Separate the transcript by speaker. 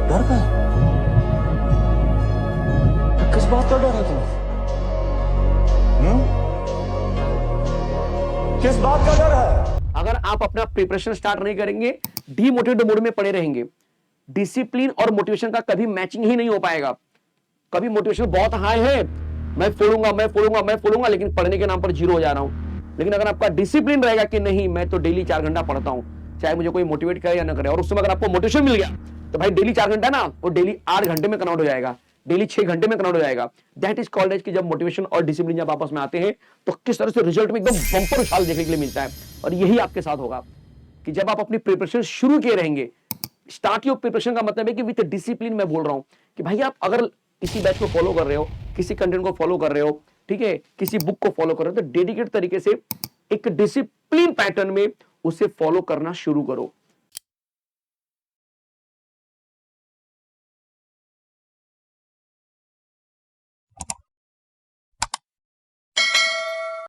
Speaker 1: डर का है? तो किस बात का डर है तुम्हें? किस बात का डर है?
Speaker 2: अगर आप अपना प्रिपरेशन स्टार्ट नहीं करेंगे, डीमोटिवेटेड मोड में पड़े रहेंगे, डिसिप्लिन और मोटिवेशन का कभी मैचिंग ही नहीं हो पाएगा। कभी मोटिवेशन बहुत हाई है, मैं फोड़ूंगा, लेकिन पढ़ने के नाम पर जीरो हो जा रहा हूं। लेकिन अगर आपका डिसिप्लिन रहेगा कि नहीं, मैं तो डेली 4 घंटा पढ़ता हूं, चाहे मुझे कोई मोटिवेट करे या ना करे, और उस समय अगर आपको मोटिवेशन मिल गया, तो भाई डेली 4 घंटा ना, वो डेली 8 घंटे में कन्वर्ट हो जाएगा, डेली 6 घंटे में कन्वर्ट हो जाएगा। दैट इज कॉल्ड एज कि जब मोटिवेशन और डिसिप्लिन जब आपस में आते हैं, तो किस तरह से रिजल्ट में एकदम बम्पर उछाल देखने के लिए मिलता है। और यही आपके साथ होगा कि जब आप अपनी प्रिपरेशन शुरू किए रहेंगे, स्टार्ट योर प्रिपरेशन का मतलब है कि विद डिसिप्लिन मैं बोल रहा हूं कि भाई आप अगर किसी बैच को फॉलो कर रहे हो, किसी कंटेंट को फॉलो कर रहे हो, ठीक है, किसी बुक को फॉलो कर रहे हो, तो डेडिकेट तरीके से एक डिसिप्लिन पैटर्न में उसे फॉलो करना शुरू करो।